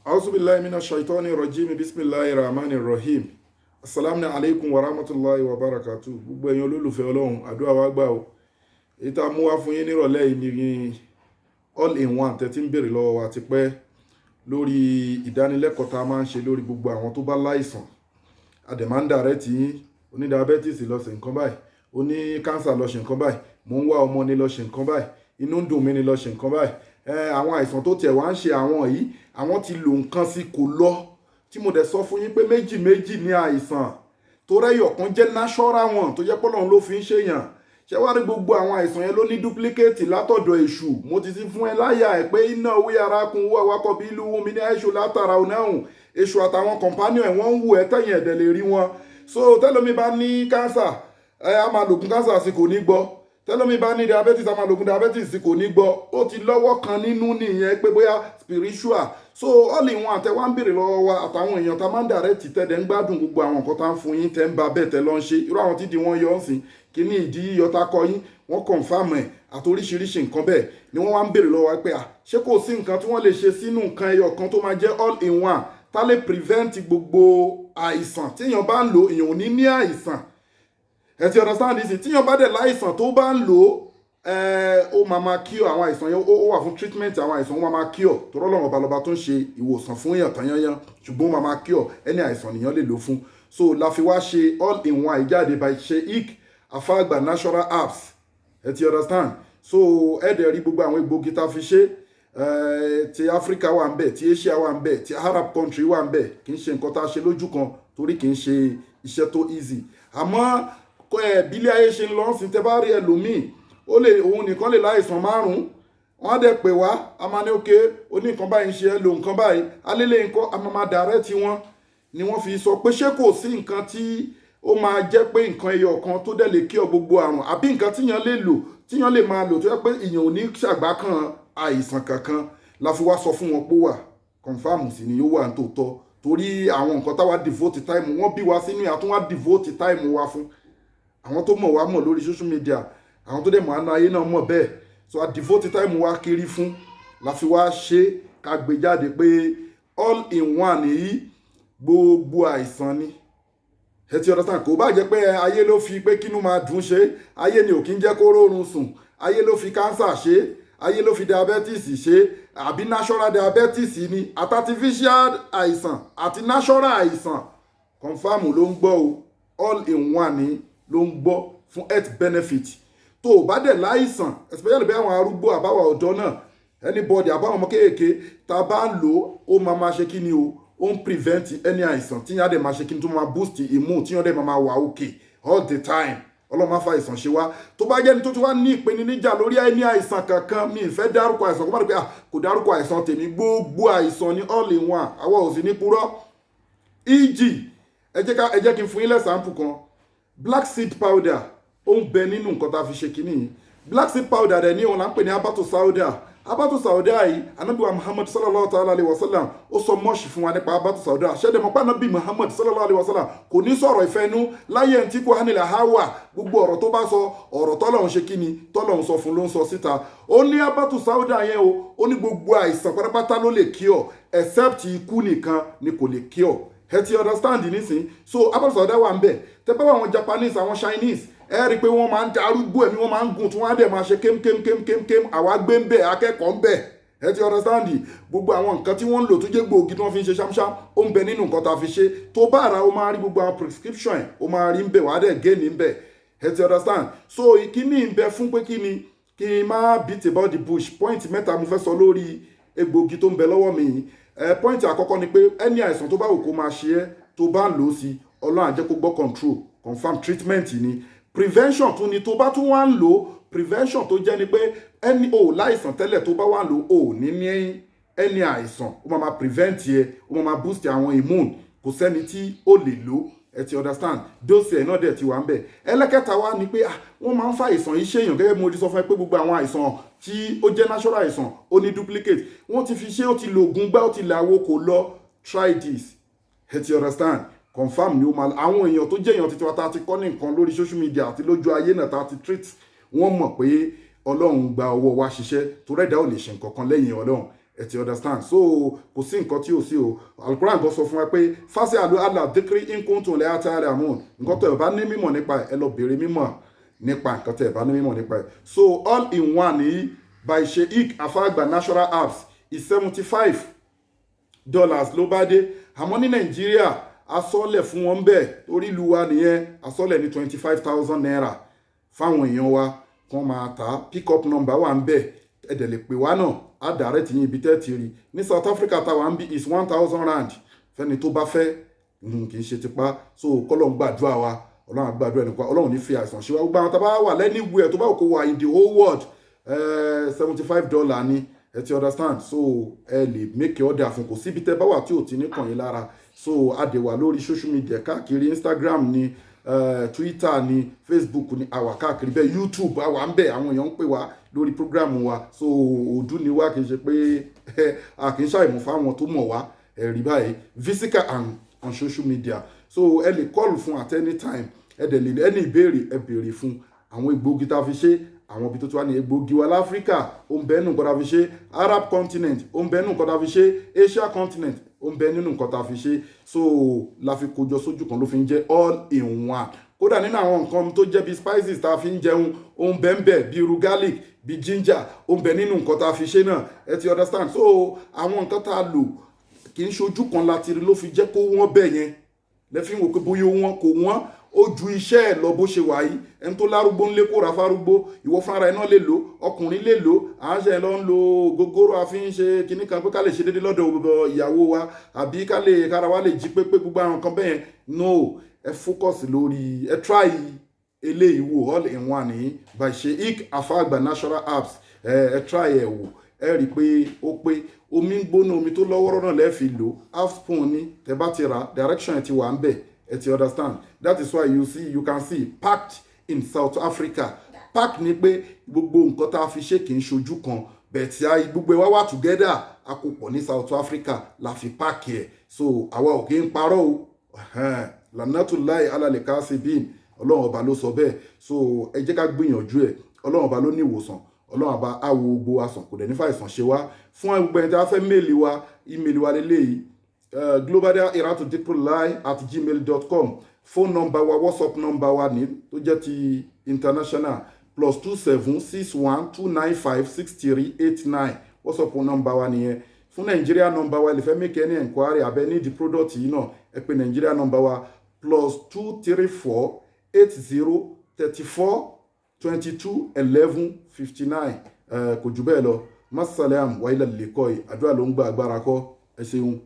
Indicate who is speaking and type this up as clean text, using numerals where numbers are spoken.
Speaker 1: Auzubillahi minash shaitani rajim bismillahir rahmanir rahim. Assalamu alaikum wa rahmatullahi wa barakatuh. Gbogbo ẹ̀yin olólùfẹ́ Ọlọ́run, àdúrà wa gbà o. Èyí tá mú wá fún yín nírọ̀lẹ́ yìí ni all in one tẹ́ tí ń béèrè lọ́wọ́ wa ti pẹ́ lórí ìdánilẹ́kọ̀ọ́ tá a máa ń ṣe lórí gbogbo àwọn tó bá láìsàn. Àdèmándà rẹ̀ tí oní diabetes lọ ṣe nǹkan báyìí, oní cancer lọ ṣe nǹkan báyìí, mò ń wá ọmọ ni lọ ṣe nǹkan báyìí, inú ń dùn mí ni lọ ṣe nǹkan báyìí. Àwọn àìsàn tó tiẹ̀ wá ń ṣe àwọn yìí, àwọn ti lò nǹkan sí kò lọ, tí mo dẹ̀ sọ fún yín pé méjì méjì ní àìsàn tó rẹ́yọ̀ kan jẹ́ natural one tó jẹ́ pé Ọlọ́run ló fi ń ṣèyàn. Ṣé wá rí gbogbo àwọn àìsàn yẹn ló ní duplicate látọ̀dọ̀ èṣù. Mo ti fún ẹ láyà ẹ̀ pé iná owó yàrá kun owó awakọ̀ bí ìlú mi ní èṣù látara onáhùn èṣù àtàwọn companion ẹ̀ wọ́n ń wù ẹ́ tẹ̀yìn ẹ̀dẹ̀ lè rí wọn. So tẹ́lómi bá ní cancer a máa lògùn cancer sí kò ní gbọ́, tẹ́lómi bá ní diabetes a máa lògùn diabetes sí kò ní gbọ́. Ó ti lọ́wọ́ kan nínú nìyẹn pé bóyá spiritual. So all in one àtẹwà ń béèrè lọ́wọ́ wa àtàwọn èèyàn tá máa ń direct tẹ́lẹ̀ ń gbádùn gbogbo àwọn nǹkan tá ń fún yín tẹ́ ń ba bẹ́ẹ̀ tẹ́ lọ́ ń ṣe irú àwọn tídìí wọn yọ ọ́ sìn kíní ìdí yíyọ tá kọ yín wọ́n confirm ẹ̀ àti oríṣiríṣi nǹkan bẹ́ẹ̀ ni wọ́n wá ń béèrè lọ́wọ́ wa pé ṣé kò sí nǹkan tí wọ́n lè ṣe sínú nǹkan ẹyọ kan tó máa jẹ́ all in one tá lè prevent gbogbo àìsàn tí èèyàn bá ń lò èèyàn ò ní ní àìsàn. Ẹ ti understand this? Tíyàn bá dẹ̀ láìsàn tó bá ń lò ó máa máa cure àwọn àìsàn yẹn, ó wà fún treatment àwọn àìsàn, ó máa máa cure tọ́rọ́ lọ́wọ́ balọba tó ń ṣe ìwòsàn fún èèyàn tán yányán, ṣùgbọ́n ó máa máa cure ẹni àìsàn nìyàn lè lò fún. So la fi wá ṣe all in one ìjáde by Sheikh Afagba natural apps. Ẹ ti understand? So ẹ dẹ̀ rí gbogbo àwọn egbògi tá a fi ṣe ti Africa wà ń bẹ̀, ti Asia wà ń bẹ̀, ti Arab country wà ń bẹ̀. Kì í ṣe nǹkan tá a ṣe lójú kan torí kì í ṣe iṣẹ́ tó easy. Àmọ́ bílẹ̀ ayé ṣe ń lọ sí tẹ́ bá rí ẹlòmíì òun nìkan lè láìsàn márùn-ún wọ́n á dẹ̀ pè wá a máa ní òkè oní nǹkan báyìí ń ṣe ẹ lo nǹkan báyìí alẹ́lẹ́ nǹkan a máa dàrẹ́ tí wọ́n ni wọ́n fi sọ pé ṣé kò sí nǹkan tí ó máa jẹ́ pé nǹkan ẹyọ kan tó dẹ̀ lè kí ọ gbogbo àrùn àbí nǹkan tíyàn lè lò tíyàn lè máa lò tó yẹ pé ìyàn ò ní ṣàgbákan àìsàn kankan la fi wá sọ fún wọn pé wà confam sí ni yóò wà ní tòótọ́ torí àwọn nǹkan táwa devote time wọ́n bí wa sínú àtúnwá devote time wa fún àwọn tó mọ̀ wá mọ̀ lórí social media àwọn tó dẹ̀ mọ̀ àná ayé náà mọ̀ bẹ́ẹ̀. So a devote time wa kiri fún la fi wá ṣe ká gbé jáde pé all in one yìí gbogbo àìsàn ni. Ẹ ti understand? Kò bá jẹ́ pé ayé ló fi pé kínú máa dùn ṣe, ayé ni ò kí ń jẹ́ kó rórun sùn, ayé ló fi cancer ṣe, ayé ló fi diabetes ṣe àbí natural diabetes ni àti artificial àìsàn àti natural àìsàn confam ló ń gbọ́ o all in one ni ló ń gbọ́ fún health benefit. Tó o bá dẹ̀ láìsàn especially bí àwọn arúgbó àbáwọ̀ ọ̀dọ́ náà anybody àbáwọn ọmọ kéèké tá a bá ń lò ó máa ṣe kí ni o ó ń prevent any àìsàn tíyàn dẹ̀ máa ṣe kí ni tó máa boost immune tíyàn dẹ̀ máa wà okay all the time. Ọlọ́run máa fa àìsàn ṣe wá tó bá jẹ́ni tó ti wá ní ìpèníjà lórí ẹni àìsàn kankan mi ìfẹ́ dárúkọ àìsàn kó má dé pé kò dárúkọ àìsàn tèmi gbogbo àìsàn ní all in one àwa ò sì ní purọ́. ẹ jẹ́ kí n fún yín lẹ́sàmpù kan black seed powder ó ń bẹ nínú nǹkan tá a fi ṣe kínní yìí. Black seed powder rẹ̀ ní òun là ń pè ní abatu sauda yìí Ànábì wa Muhammad sallallahu ta'ala alayhi wa sallam ó sọ mọ́ọ̀ṣì fún wa nípa abatu sauda ṣẹ́dẹ̀ mọ́ pé Ànábì Muhammad sallallahu alayhi wa sallam kò ní sọ̀rọ̀ ìfẹ́nu láyé ẹ̀ ń tí kò hánilẹ̀ hawa gbogbo ọ̀rọ̀ tó bá sọ ọ̀rọ̀ tọ́lọ́run ṣe kíni tọ́lọ́run sọ fún ló ń sọ síta. Ó ní abatu sauda yẹn ó ní gbogbo àìsàn pátápátá ló lè cure except ikú nìkan ni kò lè cure. Ẹ ti understand nísìn? So abatu sauda wà ń bẹ̀ tẹ́ bá àwọn Japanese àwọn Chinese ẹ rí i pé wọ́n máa ń darúgbó ẹ̀mí wọ́n máa ń gùn tí wọ́n á dẹ̀ máa ṣe kémkémkémkém àwa gbé ń bẹ̀ akẹ́kọ̀ọ́ ń bẹ̀. Ẹ ti understand? Gbogbo àwọn nǹkan tí wọ́n ń lò tó jẹ́ gbòógì tí wọ́n fi ń ṣe ṣámṣám ó ń bẹ nínú nǹkan tá a fi ṣe tó bá ara ó máa rí gbogbo àwọn prescription ẹ̀ ó máa rí ń bẹ̀ wàá dẹ̀ gé ní ń bẹ̀. Ẹ ti understand? So ìkíní ń bẹ fún pé kí n má beat about the bush. Point mẹ́ta mo fẹ́ sọ lórí egbògi tó ń bẹ lọ́wọ́ mi yìí. Point àkọ́kọ́ ni pé ẹni àìsàn tó bá wù kó máa ṣe ẹ́ tó bá ń lò ó sí Ọlọ́run á jẹ́ kó gbọ́ control confam treatment ni. Prevention tún ni tó bá tún wá ń lò prevention tó jẹ́ ni pé ẹni láìsàn tẹ́lẹ̀ tó bá wà ń lò ní ẹni àìsàn ó máa prevent yẹ ó máa boost àwọn immune kò sẹ́ni tí ó lè lò. Ẹ ti understand? Dose ẹ̀ náà dẹ̀ ti wà ń bẹ̀. Ẹlẹ́kẹta wá ni pé wọ́n máa ń fa àìsàn yìí ṣèyàn gẹ́gẹ́ bí mo ti sọ fún ẹ pé gbogbo àwọn àìsàn tí ó jẹ́ natural àìsàn ó ní duplicate wọ́n ti fi ṣe ó ti lo oògùn gbá ó ti làwọ̀ kò lọ try this. Ẹ ti understand? Confam ni ó máa àwọn èèyàn tó jẹ́ èèyàn títí wa tá a ti kọ́ ní nǹkan lórí social media àti lójú ayé náà tá a ti treat wọ́n mọ̀ pé Ọlọ́run gba ọwọ́ wa ṣiṣẹ́ torí ẹ̀dá ò lè ṣe nǹkan kan lẹ́yìn Ọlọ́run. ẹ ti understand. So kò sí nǹkan tí ò sí o. Al-Quran gan sọ fún wa pé fásitì àlọ́ àlà dékìrí nkóńtò lẹ́yà tí a rẹ̀ àmọ́ nǹkan tó ẹ̀ bá ní mímọ̀ nípa ẹ̀ lọ béèrè mímọ̀ nípa nǹkan tó ẹ̀ bá ní mímọ̀ nípa ẹ̀. So all in one yìí by Sheikh Afagba natural apps is $75 ló bá dé. Àmọ́ ní Nàìjíríà asọ́lẹ̀ fún wọn bẹ́ẹ̀ torí ìlú wa nìyẹn asọ́lẹ̀ ní 25,000 naira fáwọn èèyàn wa kan máa ta pick up number wà ń bẹ̀ ẹ̀dẹ̀ lè pè wá náà á direct yín ibi tẹ́ ti rí. Ní South Africa táwa ń bí is 1,000 rand fẹ́ni tó bá fẹ́ kì í ṣe tipa. So kọ́lọ́n gbàdúrà wa ọlọ́run àgbàdúrà nípa ọlọ́run ní fi àìsàn ṣe wá gbogbo àwọn tá a bá wà lẹ́nìwẹ̀ẹ́ tó bá kó wà in the whole world $75 ni ẹ ti understand. So ẹ lè make order fún kò síbi tẹ́ bá wà tí ò ti ní kàn yín lára. So a dẹ̀ wà lórí social media káàkiri Instagram ni Twitter ni Facebook ni àwa káàkiri bẹ́ẹ̀ YouTube àwa ń bẹ̀ àwọn èèyàn ń pè wá lórí program wa. So òdú ni wá kì í ṣe pé a kì í ṣàìmọ̀ fáwọn tó mọ̀ wá ẹ̀rí báyìí visitor and on social media. So ẹ lè call fún at any time ẹ dẹ̀ lè ẹni ìbéèrè ẹ béèrè fún àwọn egbògi tá a fi ṣe àwọn ibi tó tó wà ní egbògi wa láfíríkà ó ń bẹ nínú nǹkan tá a fi ṣe Arab continent ó ń bẹ nínú nǹkan tá a fi ṣe Asia continent ó ń bẹ nínú nǹkan tá a fi ṣe. So la fi kójọ sójú kan ló fi ń jẹ́ all in one. Kódà nínú àwọn nǹkan tó jẹ́ bí spices tá a fi ń jẹun ó ń bẹ ń bẹ bí irú garlic bí ginger ó ń bẹ nínú nǹkan tá a fi ṣe náà ẹ ti understand. So àwọn nǹkan tá a lò kì í ṣojú kan láti rí ló fi jẹ́ kó wọ́n bẹ̀ yẹn lẹ́fí wò pé bóyá wọ́n kò wọ́n ó ju iṣẹ́ ẹ̀ lọ bó ṣe wà yìí. Ẹni tó lárúgbó ńlé kó ra fárúgbó ìwọ fúnra ẹ̀ náà lè lò ọkùnrin lè lò à ń ṣe lọ ń lo gógóró àfi ń ṣe kinní kan pé ká lè ṣe déédéé lọ́dọ̀ ìyàwó wa àbí kára wa lè jí pépé gbogbo àwọn nǹkan bẹ́ẹ̀ no ẹ focus lórí ẹ try eléyìí wò all in one ní by Sheikh Afagba natural apps ẹ try ẹ wò ẹ rí i pé ó pé omi gbóná omi tó lọ́wọ́rọ́ náà lẹ́ẹ̀ fi lò half spoon ní tẹ bá ti ra direction ẹ ti wà ń bẹ̀ ẹ ti understand. That is why you can see packed in South Africa. Pack ni pé gbogbo nǹkan tá a fi ṣe kì í ṣojú kan bẹ̀ẹ̀ tí gbogbo wa wà together a kò pọ̀ ní South Africa la fi pack ẹ̀. So àwa ò kí ń parọ́ o lanatulahi alaleka sibin ọlọ́run ọba ló sọ bẹ́ẹ̀. So ẹ jẹ́ ká gbìyànjú ẹ̀ ọlọ́run ọba ló ní ìwòsàn ọlọ́run àbá àwo gbogbo àsàn kò dẹ̀ nífà ìsàn ṣe wá. Fún gbogbo ẹni tí a fẹ́ méèlì wa ímeèlì wa lélẹ́yìí globaldahiratudikrullah@gmail.com. Phone number wa WhatsApp number wa ní tó jẹ́ ti international +27612956389 WhatsApp number wa nìyẹn. Fún Nigeria number wa lè fẹ́ make any enquiry abẹ́ ní the product yìí náà ẹ pè Nigeria number wa +2348034221159 kò jù bẹ́ẹ̀ lọ. Masalam wa ilal liqai àdúrà ló ń gba agbára kọ́ ẹ ṣeun.